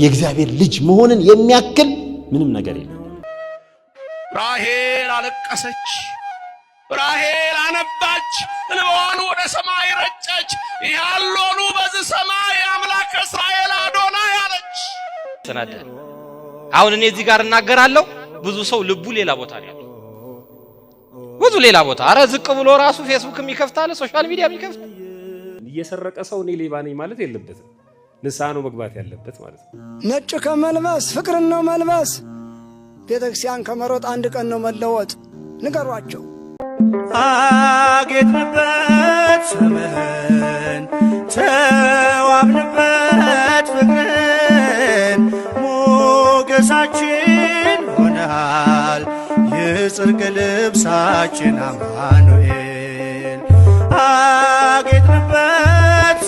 የእግዚአብሔር ልጅ መሆንን የሚያክል ምንም ነገር የለም። ራሔል አለቀሰች፣ ራሔል አነባች፣ እንባዋን ወደ ሰማይ ረጨች። ያሎኑ በዚህ ሰማይ አምላክ እስራኤል አዶናይ አለች። ተናደደ። አሁን እኔ እዚህ ጋር እናገራለሁ፣ ብዙ ሰው ልቡ ሌላ ቦታ ነው ያለው። ብዙ ሌላ ቦታ አረ ዝቅ ብሎ ራሱ ፌስቡክ የሚከፍታለ ሶሻል ሚዲያ የሚከፍት እየሰረቀ ሰው እኔ ሌባ ነኝ ማለት የለበትም። ንስሐ ነው መግባት ያለበት ማለት ነው። ነጭ ከመልበስ ፍቅርን ነው መልበስ። ቤተክርስቲያን ከመሮጥ አንድ ቀን ነው መለወጥ። ንገሯቸው። አጌጥንበት ስምህን ተዋብንበት ፍቅርን ሞገሳችን ሆነሃል የጽድቅ ልብሳችን አማኑኤል። አጌጥንበት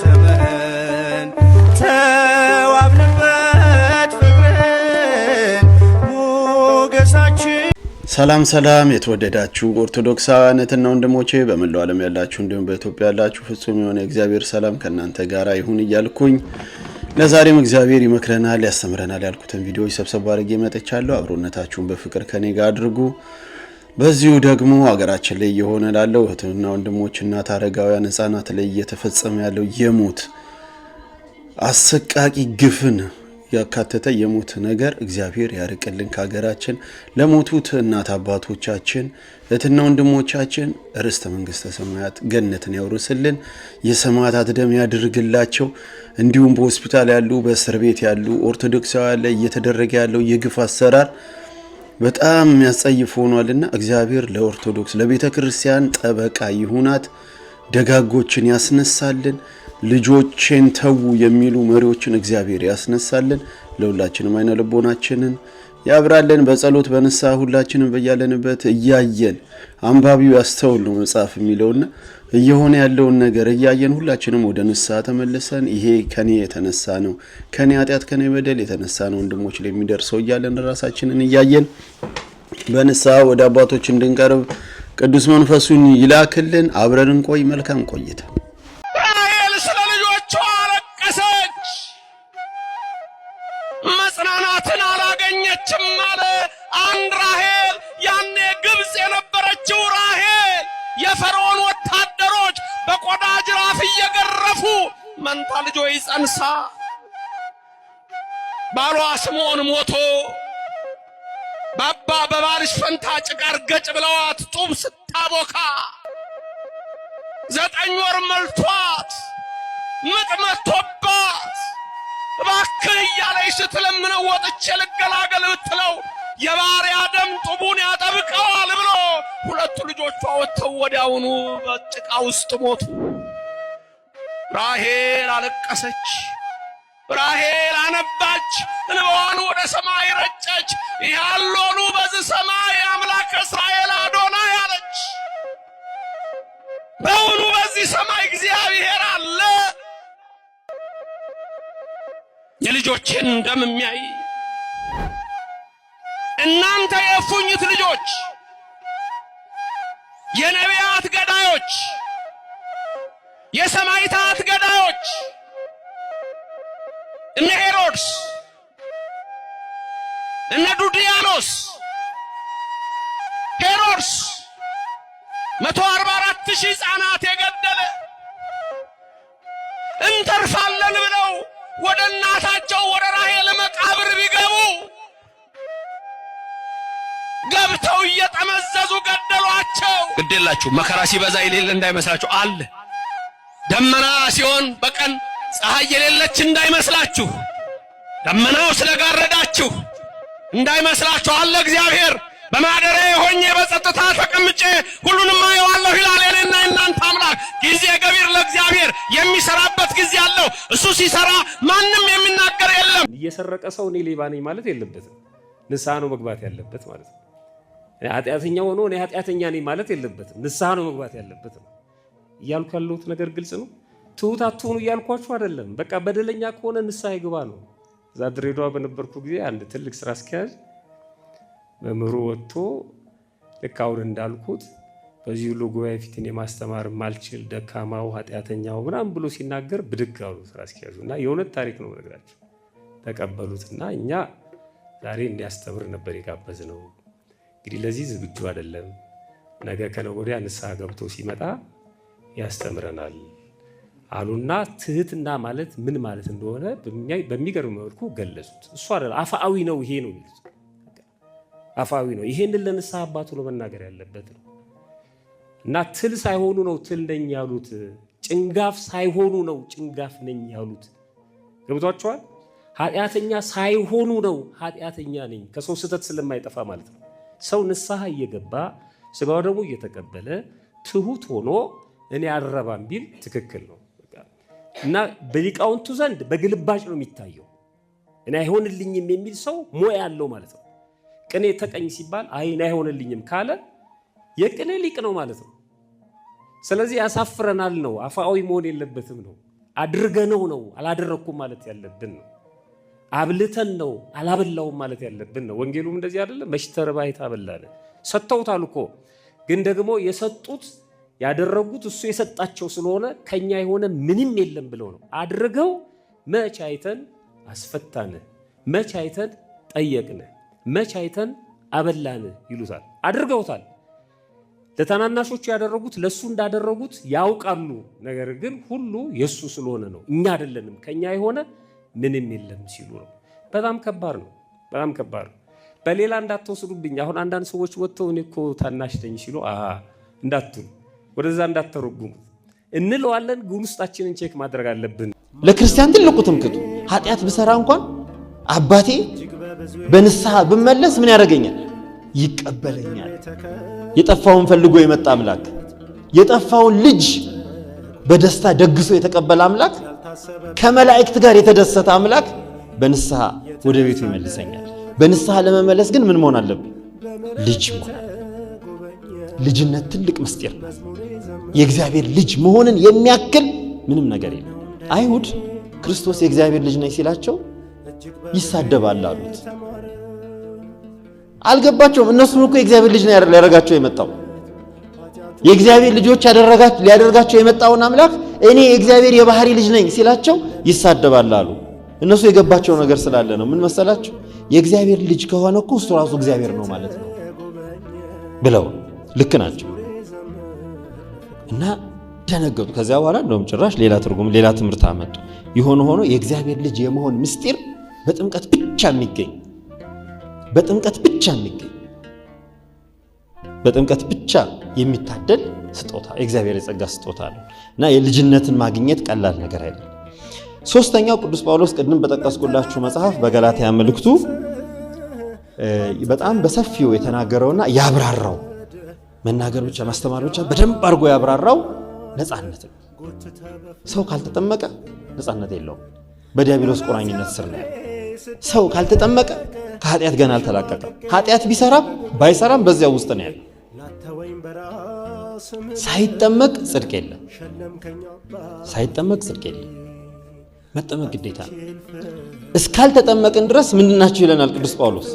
ስምህን ተዋብንበት ፍቅርን ሞገሳችን። ሰላም ሰላም የተወደዳችሁ ኦርቶዶክሳውያንና ወንድሞቼ በመላው ዓለም ያላችሁ እንዲሁም በኢትዮጵያ ያላችሁ ፍጹም የሆነ እግዚአብሔር ሰላም ከናንተ ጋር ይሁን እያልኩኝ ለዛሬም እግዚአብሔር ይመክረናል ያስተምረናል ያልኩትን ቪዲዮዎች ሰብሰብ አድርጌ መጥቻለሁ። አብሮነታችሁን በፍቅር ከኔ ጋር አድርጉ። በዚሁ ደግሞ ሀገራችን ላይ የሆነ ላለው እህትና ወንድሞችና ታረጋውያን ህፃናት ላይ እየተፈጸመ ያለው የሞት አሰቃቂ ግፍን ያካተተ የሞት ነገር እግዚአብሔር ያርቅልን ከሀገራችን። ለሞቱት እናት አባቶቻችን እህትና ወንድሞቻችን ርስተ መንግስተ ሰማያት ገነትን ያውርስልን፣ የሰማዕታት ደም ያድርግላቸው። እንዲሁም በሆስፒታል ያሉ በእስር ቤት ያሉ ኦርቶዶክሳውያን ላይ እየተደረገ ያለው የግፍ አሰራር በጣም የሚያስጸይፍ ሆኗልና እግዚአብሔር ለኦርቶዶክስ ለቤተ ክርስቲያን ጠበቃ ይሁናት፣ ደጋጎችን ያስነሳልን፣ ልጆችን ተው የሚሉ መሪዎችን እግዚአብሔር ያስነሳልን። ለሁላችንም አይነ ልቦናችንን ያብራልን። በጸሎት በንስሐ ሁላችንም በያለንበት እያየን አንባቢው ያስተውል ነው መጽሐፍ የሚለውና እየሆነ ያለውን ነገር እያየን ሁላችንም ወደ ንስሐ ተመልሰን ይሄ ከኔ የተነሳ ነው ከኔ ኃጢአት ከኔ በደል የተነሳ ነው ወንድሞች ላይ የሚደርሰው እያለን ራሳችንን እያየን በንስሐ ወደ አባቶች እንድንቀርብ ቅዱስ መንፈሱን ይላክልን። አብረን እንቆይ። መልካም ቆይታ። ራሔል ስለ ልጆቿ አለቀሰች፣ መጽናናትን አላገኘችም አለ። አንድ ራሔል ያኔ ግብጽ የነበረችው ራሔል የፈርዖን ወታደሮች በቆዳ ጅራፍ እየገረፉ መንታ ልጆች ጸንሳ ባሏ ስምዖን ሞቶ ባባ በባልሽ ፈንታ ጭቃር ገጭ ብለዋት ጡብ ስታቦካ 9 ወር መልቷት ምጥ መጥቶባት እባክህ እያለች ስትለምነው ወጥቼ ልገላገል ብትለው የባሪያ ደም ጡቡን ያጠብቀዋል ብሎ 2 ልጆቿ ወጥተው ወዲያውኑ በጭቃ ውስጥ ሞቱ። ራሔል አለቀሰች፣ ራሔል አነባች፣ እንባዋን ወደ ሰማይ ረጨች። ያሎኑ በዚህ ሰማይ አምላክ እስራኤል አዶናይ አለች። በእውኑ በዚህ ሰማይ እግዚአብሔር አለ? የልጆችን ደም የሚያይ እናንተ የእፉኝት ልጆች፣ የነቢያት ገዳዮች፣ የሰማዕታት ገዳዮች እነ ሄሮድስ እነ ዱድያኖስ ሄሮድስ 144,000 ሕፃናት የገደለ እንተርፋለን ብለው ወደ እናታቸው ወደ ራሔል መቃብር ቢገቡ ገብተው እየጠመዘዙ ገደሏቸው። ግዴላችሁ መከራ ሲበዛ የሌለ እንዳይመስላችሁ አለ። ደመና ሲሆን በቀን ፀሐይ የሌለች እንዳይመስላችሁ፣ ደመናው ስለጋረዳችሁ እንዳይመስላችሁ አለ እግዚአብሔር። በማደሪያዬ ሆኜ በጸጥታ ተቀምጬ ሁሉንም አየዋለሁ ይላል የኔና የእናንተ አምላክ። ጊዜ ገቢር ለእግዚአብሔር የሚሰራበት ጊዜ አለው። እሱ ሲሰራ ማንም የሚናገር የለም። እየሰረቀ ሰው እኔ ሌባ ነኝ ማለት የለበትም። ንስሐ ነው መግባት ያለበት ማለት ነው። ኃጢአተኛ ሆኖ እኔ ኃጢአተኛ ነኝ ማለት የለበትም። ንስሐ ነው መግባት ያለበት ነው እያልኩ ያለሁት ነገር ግልጽ ነው። ትሁት አትሁኑ እያልኳችሁ አይደለም። በቃ በደለኛ ከሆነ ንስሐ ይግባ ነው። እዛ ድሬዳዋ በነበርኩ ጊዜ አንድ ትልቅ ስራ አስኪያጅ መምህሩ ወጥቶ ልክ አሁን እንዳልኩት በዚህ ሁሉ ጉባኤ ፊትን የማስተማር ማልችል ደካማው ኃጢአተኛው ምናምን ብሎ ሲናገር ብድግ አሉ ስራ አስኪያጁ። እና የእውነት ታሪክ ነው ነገራቸው። ተቀበሉትና እኛ ዛሬ እንዲያስተምር ነበር የጋበዝነው። እንግዲህ ለዚህ ዝግጁ አይደለም። ነገ ከነገ ወዲያ ንስሐ ገብቶ ሲመጣ ያስተምረናል አሉና ትህትና ማለት ምን ማለት እንደሆነ በሚገርም መልኩ ገለጹት። እሱ አይደል አፋዊ ነው ይሄ ነው የሚሉት። አፋዊ ነው። ይሄንን ለንስሐ አባቱ ነው መናገር ያለበት ነው። እና ትል ሳይሆኑ ነው ትል ነኝ ያሉት። ጭንጋፍ ሳይሆኑ ነው ጭንጋፍ ነኝ ያሉት። ገብቷቸዋል። ኃጢአተኛ ሳይሆኑ ነው ኃጢአተኛ ነኝ ከሰው ስህተት ስለማይጠፋ ማለት ነው። ሰው ንስሐ እየገባ ስጋው ደግሞ እየተቀበለ ትሁት ሆኖ እኔ አልረባም ቢል ትክክል ነው። እና በሊቃውንቱ ዘንድ በግልባጭ ነው የሚታየው። እኔ አይሆንልኝም የሚል ሰው ሞያ ያለው ማለት ነው። ቅኔ ተቀኝ ሲባል አይ እኔ አይሆንልኝም ካለ የቅኔ ሊቅ ነው ማለት ነው። ስለዚህ ያሳፍረናል ነው። አፋዊ መሆን የለበትም ነው። አድርገነው ነው አላደረኩም ማለት ያለብን ነው። አብልተን ነው አላበላውም ማለት ያለብን ነው። ወንጌሉም እንደዚህ አይደለም። መሽተር ባይታ አበላለ ሰጥተውታል እኮ ግን ደግሞ የሰጡት ያደረጉት እሱ የሰጣቸው ስለሆነ ከኛ የሆነ ምንም የለም ብለው ነው አድርገው። መች አይተን አስፈታን፣ መች አይተን ጠየቅን፣ መች አይተን አበላን ይሉታል። አድርገውታል። ለታናናሾቹ ያደረጉት ለሱ እንዳደረጉት ያውቃሉ። ነገር ግን ሁሉ የሱ ስለሆነ ነው፣ እኛ አይደለንም፣ ከኛ የሆነ ምንም የለም ሲሉ ነው። በጣም ከባድ ነው። በጣም ከባድ ነው። በሌላ እንዳትወስዱብኝ። አሁን አንዳንድ ሰዎች ወጥተው እኔ እኮ ታናሽ ነኝ ሲሉ እንዳትሉ፣ ወደዛ እንዳትተረጉሙ እንለዋለን። ግን ውስጣችንን ቼክ ማድረግ አለብን። ለክርስቲያን ትልቁ ትምክቱ ኃጢአት ብሰራ እንኳን አባቴ በንስሐ ብመለስ ምን ያደርገኛል? ይቀበለኛል። የጠፋውን ፈልጎ የመጣ አምላክ፣ የጠፋውን ልጅ በደስታ ደግሶ የተቀበለ አምላክ፣ ከመላእክት ጋር የተደሰተ አምላክ በንስሐ ወደ ቤቱ ይመልሰኛል። በንስሐ ለመመለስ ግን ምን መሆን አለብን? ልጅ መሆን። ልጅነት ትልቅ ምስጢር ነው። የእግዚአብሔር ልጅ መሆንን የሚያክል ምንም ነገር የለም። አይሁድ ክርስቶስ የእግዚአብሔር ልጅ ነኝ ሲላቸው ይሳደባል አሉት። አልገባቸውም። እነሱም እኮ የእግዚአብሔር ልጅ ነው ያደረጋቸው የመጣው። የእግዚአብሔር ልጆች ሊያደርጋቸው የመጣውን አምላክ እኔ የእግዚአብሔር የባህሪ ልጅ ነኝ ሲላቸው ይሳደባል አሉ። እነሱ የገባቸው ነገር ስላለ ነው። ምን መሰላቸው? የእግዚአብሔር ልጅ ከሆነ እኮ እሱ ራሱ እግዚአብሔር ነው ማለት ነው ብለው ልክ ናቸው። እና ደነገጡ። ከዚያ በኋላ እንደውም ጭራሽ ሌላ ትርጉም ሌላ ትምህርት አመጡ። የሆነ ሆኖ የእግዚአብሔር ልጅ የመሆን ምስጢር በጥምቀት ብቻ የሚገኝ በጥምቀት ብቻ የሚታደል ስጦታ የእግዚአብሔር የጸጋ ስጦታ ነው እና የልጅነትን ማግኘት ቀላል ነገር አይደለም። ሶስተኛው ቅዱስ ጳውሎስ ቅድም በጠቀስኩላችሁ መጽሐፍ በገላትያ መልእክቱ በጣም በሰፊው የተናገረውና ያብራራው መናገር ብቻ ማስተማር ብቻ በደንብ አድርጎ ያብራራው ነፃነት ነው። ሰው ካልተጠመቀ ነፃነት የለውም። በዲያብሎስ ቁራኝነት ስር ነው ያለው። ሰው ካልተጠመቀ ከኃጢአት ገና አልተላቀቀም። ኃጢአት ቢሰራም ባይሰራም በዚያ ውስጥ ነው ያለው። ሳይጠመቅ ጽድቅ የለም። መጠመቅ ግዴታ ነው። እስካልተጠመቅን ድረስ ምንድናችሁ ይለናል ቅዱስ ጳውሎስ?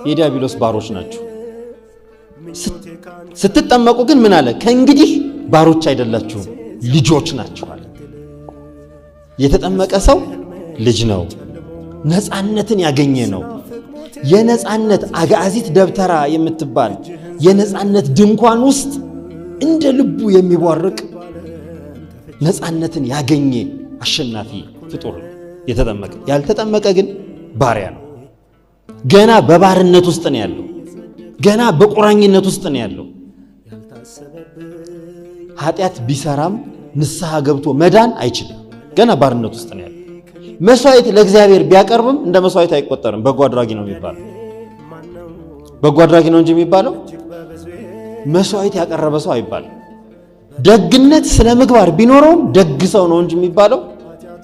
የዲያብሎስ ባሮች ናችሁ። ስትጠመቁ ግን ምን አለ? ከእንግዲህ ባሮች አይደላችሁም ልጆች ናችሁ አለ። የተጠመቀ ሰው ልጅ ነው። ነፃነትን ያገኘ ነው። የነፃነት አጋዚት ደብተራ የምትባል የነፃነት ድንኳን ውስጥ እንደ ልቡ የሚቧርቅ ነፃነትን ያገኘ አሸናፊ ፍጡር ነው የተጠመቀ። ያልተጠመቀ ግን ባሪያ ነው። ገና በባርነት ውስጥ ነው ያለው። ገና በቁራኝነት ውስጥ ነው ያለው። ኃጢአት ቢሰራም ንስሐ ገብቶ መዳን አይችልም። ገና ባርነት ውስጥ ነው ያለው። መስዋዕት ለእግዚአብሔር ቢያቀርብም እንደ መስዋዕት አይቆጠርም። በጎ አድራጊ ነው የሚባለው። በጎ አድራጊ ነው እንጂ የሚባለው መስዋዕት ያቀረበ ሰው አይባልም። ደግነት ስለ ምግባር ቢኖረውም ደግ ሰው ነው እንጂ የሚባለው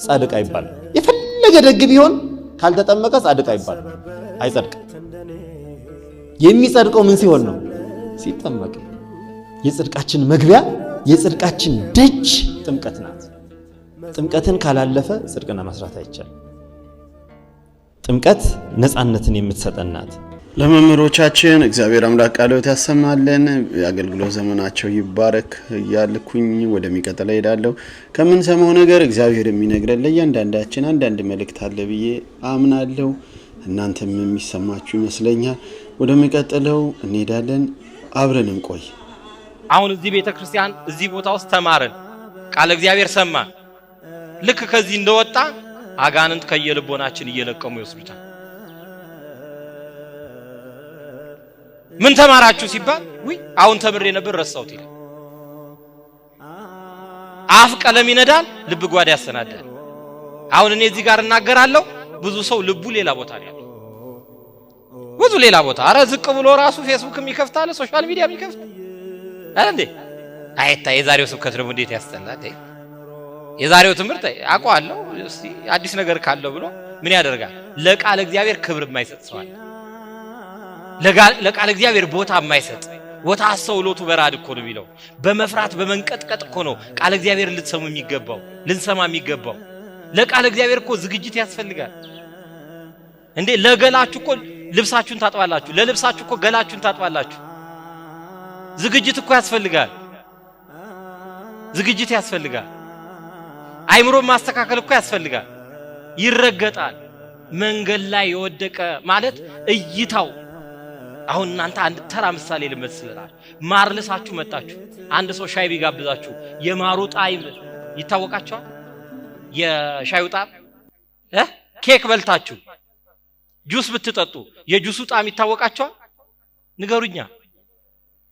ጻድቅ አይባልም። የፈለገ ደግ ቢሆን ካልተጠመቀ ጻድቅ አይባልም፣ አይጸድቅም። የሚጸድቀው ምን ሲሆን ነው? ሲጠመቅ። የጽድቃችን መግቢያ የጽድቃችን ደጅ ጥምቀት ናት። ጥምቀትን ካላለፈ ጽድቅና መስራት አይቻልም። ጥምቀት ነፃነትን የምትሰጠን ናት። ለመምህሮቻችን እግዚአብሔር አምላክ ቃሎት ያሰማልን፣ የአገልግሎት ዘመናቸው ይባረክ እያልኩኝ ወደሚቀጥለው ሄዳለሁ። ከምንሰማው ነገር እግዚአብሔር የሚነግረን ለእያንዳንዳችን አንዳንድ መልእክት አለ ብዬ አምናለሁ። እናንተም የሚሰማችሁ ይመስለኛል። ወደሚቀጥለው እንሄዳለን። አብረን እንቆይ። አሁን እዚህ ቤተክርስቲያን እዚህ ቦታ ውስጥ ተማረን፣ ቃል እግዚአብሔር ሰማን። ልክ ከዚህ እንደወጣ አጋንንት ከየልቦናችን እየለቀሙ ይወስዱታል። ምን ተማራችሁ ሲባል ውይ አሁን ተምሬ ነበር ረሳሁት ይላል። አፍ ቀለም ይነዳል፣ ልብ ጓዳ ያሰናዳል። አሁን እኔ እዚህ ጋር እናገራለሁ፣ ብዙ ሰው ልቡ ሌላ ቦታ ነው ያለው። ብዙ ሌላ ቦታ አረ ዝቅ ብሎ ራሱ ፌስቡክ የሚከፍታል፣ ሶሻል ሚዲያ የሚከፍት እንዴ! አይታ የዛሬው ስብከት ደግሞ እንዴት ያስተላል። የዛሬው ትምህርት አውቀዋለሁ፣ እስቲ አዲስ ነገር ካለው ብሎ ምን ያደርጋል? ለቃል እግዚአብሔር ክብር የማይሰጥ ሰው አለ። ለቃል እግዚአብሔር ቦታ የማይሰጥ ቦታ አስተውሎቱ በራድ እኮ ነው የሚለው። በመፍራት በመንቀጥቀጥ እኮ ነው ቃል እግዚአብሔር ልትሰሙ የሚገባው ልንሰማ የሚገባው። ለቃል እግዚአብሔር እኮ ዝግጅት ያስፈልጋል እንዴ! ለገላችሁ እኮ ልብሳችሁን ታጥባላችሁ፣ ለልብሳችሁ እኮ ገላችሁን ታጥባላችሁ። ዝግጅት እኮ ያስፈልጋል፣ ዝግጅት ያስፈልጋል። አይምሮ ማስተካከል እኮ ያስፈልጋል። ይረገጣል። መንገድ ላይ የወደቀ ማለት እይታው። አሁን እናንተ አንድ ተራ ምሳሌ ልመስላችሁ። ማር ልሳችሁ መጣችሁ፣ አንድ ሰው ሻይ ቢጋብዛችሁ የማሩ ጣዕም ይታወቃችኋል? የሻዩ ጣዕም ኬክ በልታችሁ ጁስ ብትጠጡ የጁሱ ጣዕም ይታወቃችኋል? ንገሩኛ።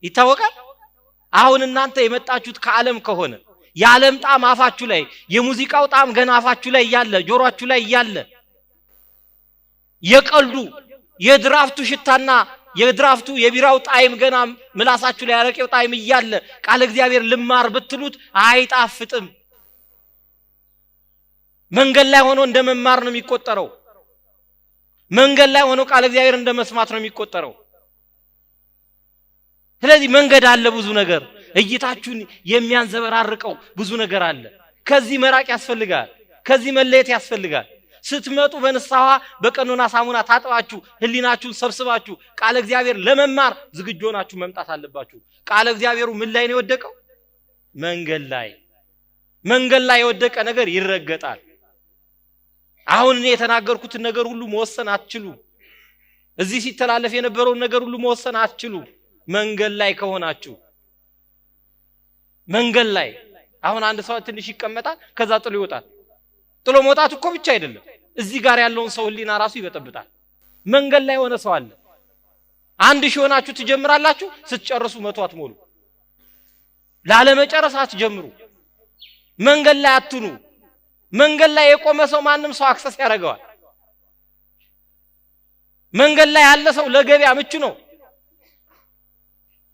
ይታወቃል? አሁን እናንተ የመጣችሁት ከዓለም ከሆነ የዓለም ጣዕም አፋችሁ ላይ፣ የሙዚቃው ጣዕም ገና አፋችሁ ላይ ያለ ጆሮአችሁ ላይ ያለ፣ የቀልዱ የድራፍቱ ሽታና የድራፍቱ የቢራው ጣዕም ገና ምላሳችሁ ላይ ያረቀው ጣዕም እያለ ቃል እግዚአብሔር ልማር ብትሉት አይጣፍጥም። መንገድ ላይ ሆኖ እንደመማር ነው የሚቆጠረው። መንገድ ላይ ሆኖ ቃል እግዚአብሔር እንደመስማት ነው የሚቆጠረው። ስለዚህ መንገድ አለ፣ ብዙ ነገር እይታችሁን የሚያንዘበራርቀው ብዙ ነገር አለ። ከዚህ መራቅ ያስፈልጋል፣ ከዚህ መለየት ያስፈልጋል። ስትመጡ በንስሐ በቀኖና ሳሙና ታጥባችሁ ህሊናችሁን ሰብስባችሁ ቃል እግዚአብሔር ለመማር ዝግጁ ሆናችሁ መምጣት አለባችሁ። ቃል እግዚአብሔሩ ምን ላይ ነው የወደቀው? መንገድ ላይ። መንገድ ላይ የወደቀ ነገር ይረገጣል። አሁን እኔ የተናገርኩትን ነገር ሁሉ መወሰን አትችሉም። እዚህ ሲተላለፍ የነበረውን ነገር ሁሉ መወሰን አትችሉም። መንገድ ላይ ከሆናችሁ መንገድ ላይ አሁን አንድ ሰው ትንሽ ይቀመጣል፣ ከዛ ጥሎ ይወጣል። ጥሎ መውጣት እኮ ብቻ አይደለም፣ እዚህ ጋር ያለውን ሰው ህሊና ራሱ ይበጠብጣል። መንገድ ላይ ሆነ ሰው አለ። 1000 ሆናችሁ ትጀምራላችሁ፣ ስትጨርሱ 100 አትሞሉ። ላለመጨረስ አትጀምሩ። መንገድ ላይ አትኑ። መንገድ ላይ የቆመ ሰው ማንም ሰው አክሰስ ያደርገዋል። መንገድ ላይ ያለ ሰው ለገበያ ምቹ ነው።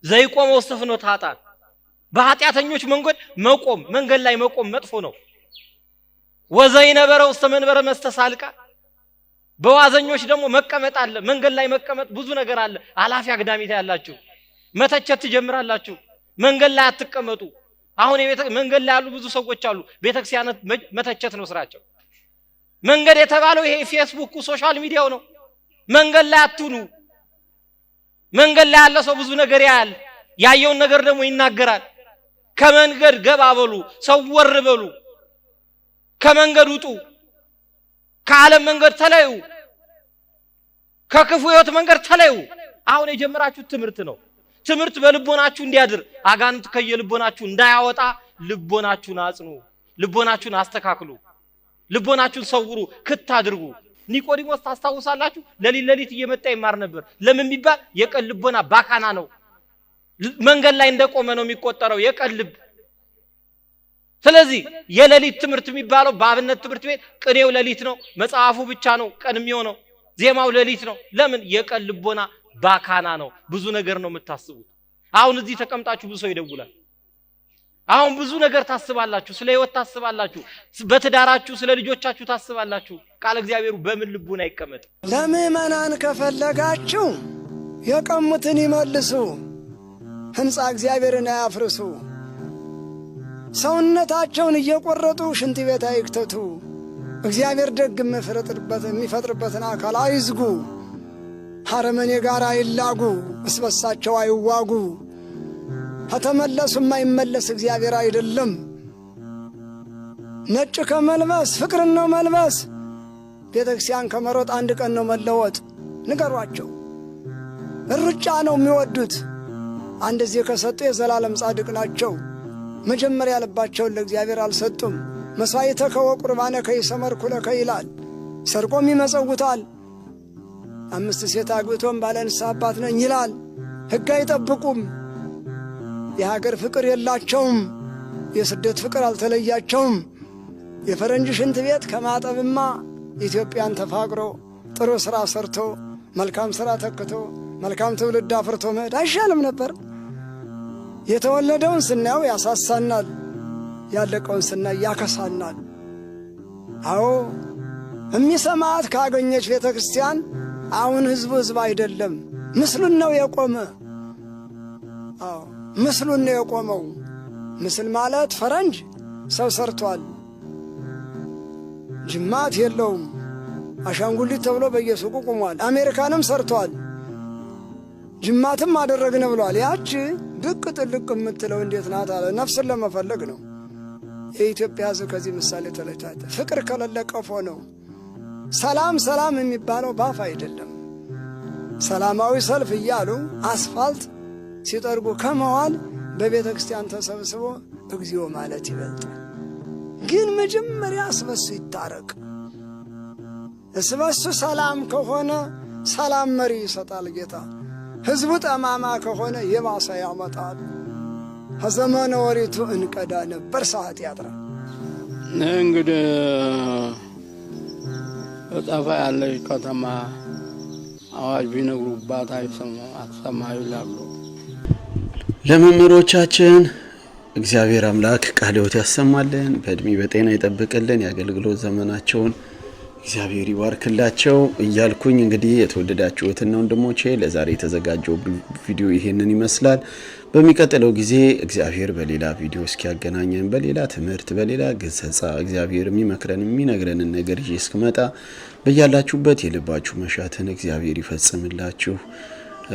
ዘይቆመው ወስተፍኖ ታጣ። በኃጢአተኞች መንገድ ላይ መቆም መጥፎ ነው። ወዘይነበረው ወስተመንበረ መስተሳልቃ። በዋዘኞች ደግሞ መቀመጥ አለ። መንገድ ላይ መቀመጥ ብዙ ነገር አለ። አላፊ አግዳሚታ ያላችሁ መተቸት ትጀምራላችሁ። መንገድ ላይ አትቀመጡ። አሁን መንገድ ላይ ያሉ ብዙ ሰዎች አሉ። ቤተክርስቲያን መተቸት ነው ስራቸው። መንገድ የተባለው ይሄ ፌስቡክ ሶሻል ሚዲያው ነው። መንገድ ላይ አትኑ። መንገድ ላይ ያለ ሰው ብዙ ነገር ያያል። ያየውን ነገር ደግሞ ይናገራል። ከመንገድ ገባ በሉ፣ ሰወር በሉ፣ ከመንገድ ውጡ፣ ከዓለም መንገድ ተለዩ፣ ከክፉ ሕይወት መንገድ ተለዩ። አሁን የጀመራችሁ ትምህርት ነው። ትምህርት በልቦናችሁ እንዲያድር፣ አጋንንት ከየልቦናችሁ እንዳያወጣ ልቦናችሁን አጽኑ፣ ልቦናችሁን አስተካክሉ፣ ልቦናችሁን ሰውሩ፣ ክት አድርጉ። ኒቆዲሞስ ታስታውሳላችሁ? ለሊት እየመጣ ይማር ነበር። ለምን ቢባል የቀን ልቦና ባካና ነው። መንገድ ላይ እንደቆመ ነው የሚቆጠረው የቀን ልብ። ስለዚህ የሌሊት ትምህርት የሚባለው በአብነት ትምህርት ቤት ቅኔው ሌሊት ነው፣ መጽሐፉ ብቻ ነው ቀን የሚሆነው፣ ዜማው ሌሊት ነው። ለምን? የቀን ልቦና ባካና ነው። ብዙ ነገር ነው የምታስቡት። አሁን እዚህ ተቀምጣችሁ ብዙ ሰው ይደውላል። አሁን ብዙ ነገር ታስባላችሁ፣ ስለ ህይወት ታስባላችሁ፣ በትዳራችሁ ስለ ልጆቻችሁ ታስባላችሁ። ቃል እግዚአብሔሩ በምን ልቡና ይቀመጥ? ለምእመናን ከፈለጋችሁ የቀሙትን ይመልሱ፣ ሕንፃ እግዚአብሔርን አያፍርሱ፣ ሰውነታቸውን እየቆረጡ ሽንት ቤት አይክተቱ፣ እግዚአብሔር ደግ የሚፈጥርበትን አካል አይዝጉ፣ ሐረመኔ ጋር አይላጉ፣ እስበሳቸው አይዋጉ። ከተመለሱ የማይመለስ እግዚአብሔር አይደለም። ነጭ ከመልበስ ፍቅርን ነው መልበስ። ቤተ ክርስቲያን ከመሮጥ አንድ ቀን ነው መለወጥ። ንገሯቸው። ሩጫ ነው የሚወዱት። አንድ ጊዜ ከሰጡ የዘላለም ጻድቅ ናቸው። መጀመሪያ ልባቸውን ለእግዚአብሔር አልሰጡም። መሥዋዕተከ ወቁርባነከ ይሰመርኩ ለከ ይላል። ሰርቆም ይመጸውታል። 5 ሴት አግብቶም ባለ ንስሐ አባት ነኝ ይላል። ሕግ አይጠብቁም። የሀገር ፍቅር የላቸውም። የስደት ፍቅር አልተለያቸውም። የፈረንጅ ሽንት ቤት ከማጠብማ ኢትዮጵያን ተፋቅሮ ጥሩ ሥራ ሰርቶ መልካም ሥራ ተክቶ መልካም ትውልድ አፍርቶ መሄድ አይሻልም ነበር? የተወለደውን ስናየው ያሳሳናል፣ ያለቀውን ስናይ ያከሳናል። አዎ የሚሰማት ካገኘች ቤተ ክርስቲያን አሁን ሕዝብ አይደለም፣ ምስሉን ነው የቆመ። አዎ ምስሉን ነው የቆመው። ምስል ማለት ፈረንጅ ሰው ሰርቷል፣ ጅማት የለውም። አሻንጉሊት ተብሎ በየሱቁ ቆሟል። አሜሪካንም ሰርቷል፣ ጅማትም አደረግነ ብሏል። ያች ብቅ ጥልቅ የምትለው እንዴት ናት አለ። ነፍስን ለመፈለግ ነው። የኢትዮጵያ ሕዝብ ከዚህ ምሳሌ ተለይቷል። ፍቅር ከሌለ ቀፎ ነው። ሰላም ሰላም የሚባለው ባፍ አይደለም። ሰላማዊ ሰልፍ እያሉ አስፋልት ሲጠርጉ ከመዋል በቤተ ክርስቲያን ተሰብስቦ እግዚኦ ማለት ይበልጣል። ግን መጀመሪያ እስበሱ ይታረቅ። እስበሱ ሰላም ከሆነ ሰላም መሪ ይሰጣል ጌታ። ሕዝቡ ጠማማ ከሆነ የባሰ ያመጣል። ከዘመነ ወሪቱ እንቀዳ ነበር ሰዓት ያጥራል። እንግዲህ እጠፋ ያለች ከተማ አዋጅ ቢነግሩባት አትሰማ ይላሉ። ለመምህሮቻችን እግዚአብሔር አምላክ ቃለ ሕይወት ያሰማልን፣ በእድሜ በጤና ይጠብቅልን፣ የአገልግሎት ዘመናቸውን እግዚአብሔር ይባርክላቸው እያልኩኝ እንግዲህ የተወደዳችሁትና ወንድሞቼ ለዛሬ የተዘጋጀው ቪዲዮ ይሄንን ይመስላል። በሚቀጥለው ጊዜ እግዚአብሔር በሌላ ቪዲዮ እስኪያገናኘን በሌላ ትምህርት በሌላ ገሰጻ እግዚአብሔር የሚመክረን የሚነግረንን ነገር ይዤ እስክመጣ በያላችሁበት የልባችሁ መሻትን እግዚአብሔር ይፈጽምላችሁ።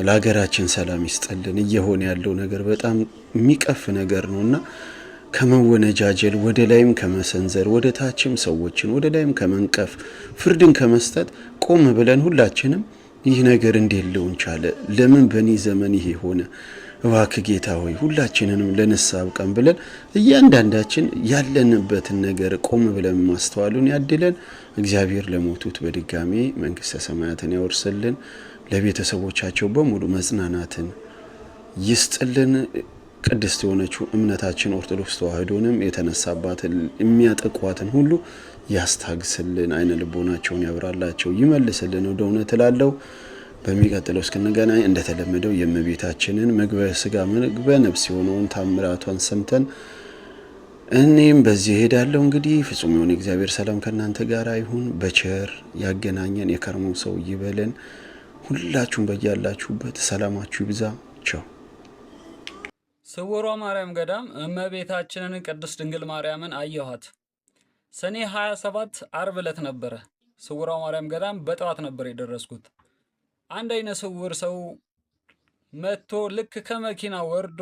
ለሀገራችን ሰላም ይስጥልን። እየሆነ ያለው ነገር በጣም የሚቀፍ ነገር ነውና ከመወነጃጀል ወደ ላይም ከመሰንዘር ወደ ታችም ሰዎችን ወደ ላይም ከመንቀፍ ፍርድን ከመስጠት ቆም ብለን ሁላችንም ይህ ነገር እንዴት ሊሆን ቻለ? ለምን በእኔ ዘመን ይሄ ሆነ? እባክህ ጌታ ሆይ ሁላችንንም ለንስሐ አብቃን ብለን እያንዳንዳችን ያለንበትን ነገር ቆም ብለን ማስተዋሉን ያድለን። እግዚአብሔር ለሞቱት በድጋሚ መንግሥተ ሰማያትን ያወርስልን። ለቤተሰቦቻቸው በሙሉ መጽናናትን ይስጥልን። ቅድስት የሆነችው እምነታችን ኦርቶዶክስ ተዋሕዶንም የተነሳባትን የሚያጠቋትን ሁሉ ያስታግስልን። አይነ ልቦናቸውን ያብራላቸው፣ ይመልስልን ወደ እውነት እላለሁ። በሚቀጥለው እስክንገናኝ እንደተለመደው የእመቤታችንን ምግበ ሥጋ ምግበ ነፍስ የሆነውን ታምራቷን ሰምተን እኔም በዚህ ሄዳለሁ። እንግዲህ ፍጹም የሆነ እግዚአብሔር ሰላም ከእናንተ ጋር ይሁን። በቸር ያገናኘን፣ የከርሞ ሰው ይበለን። ሁላችሁም በያላችሁበት ሰላማችሁ ይብዛ። ቻው። ስውሯ ማርያም ገዳም እመቤታችንን ቅድስት ድንግል ማርያምን አየኋት። ሰኔ 27 ዓርብ ዕለት ነበረ። ስውሯ ማርያም ገዳም በጠዋት ነበር የደረስኩት። አንድ አይነ ስውር ሰው መጥቶ ልክ ከመኪና ወርዶ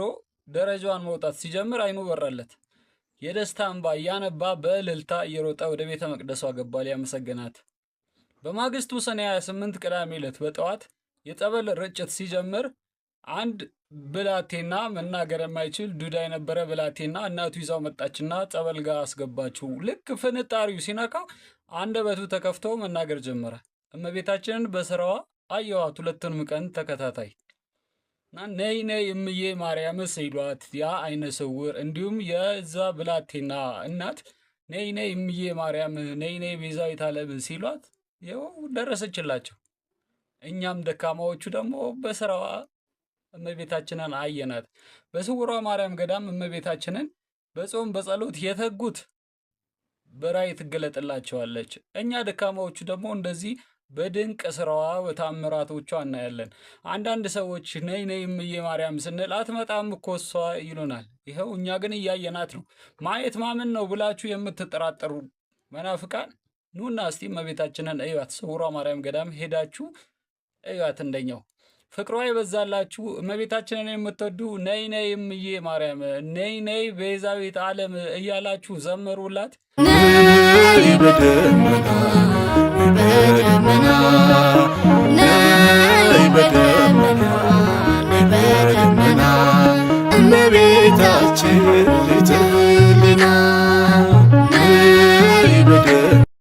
ደረጃዋን መውጣት ሲጀምር አይኑ በራለት። የደስታ እንባ እያነባ በእልልታ እየሮጠ ወደ ቤተ መቅደሷ ገባ ሊያመሰግናት። በማግስቱ ሰኔ 28 ቅዳሜ ዕለት በጠዋት የጸበል ርጭት ሲጀምር አንድ ብላቴና መናገር የማይችል ዱዳ የነበረ ብላቴና እናቱ ይዛው መጣችና ጸበል ጋር አስገባችው። ልክ ፍንጣሪው ሲነካ አንደበቱ ተከፍቶ መናገር ጀመረ። እመቤታችንን በስራዋ አየዋት 2ቱንም ቀን ተከታታይ እና ነይ ነይ እምዬ ማርያም ሲሏት ያ አይነ ስውር እንዲሁም የዛ ብላቴና እናት ነይ ነይ እምዬ ማርያም ነይ ነይ ቤዛዊተ ዓለም ሲሏት ይኸው ደረሰችላቸው። እኛም ደካማዎቹ ደግሞ በስራዋ እመቤታችንን አየናት። በስውሯ ማርያም ገዳም እመቤታችንን በጾም በጸሎት የተጉት በራእይ ትገለጥላቸዋለች። እኛ ደካማዎቹ ደግሞ እንደዚህ በድንቅ ስራዋ በታምራቶቿ እናያለን። አንዳንድ ሰዎች ነይ ነይ እምዬ ማርያም ስንል አትመጣም እኮ እሷ ይሉናል። ይኸው እኛ ግን እያየናት ነው። ማየት ማመን ነው ብላችሁ የምትጠራጠሩ መናፍቃን ኑና እስቲ እመቤታችንን እዩት። ስውሯ ማርያም ገዳም ሄዳችሁ እዩት እንደኛው ፍቅሯ ይበዛላችሁ እመቤታችንን የምትወዱ ነይ ነይ እምዬ ማርያም ነይ ነይ ቤዛዊት ዓለም እያላችሁ ዘመሩላት። ነይ በደመና በደመና ነይ በደመና በደመና እመቤታችን ልትልና ነይ በደመና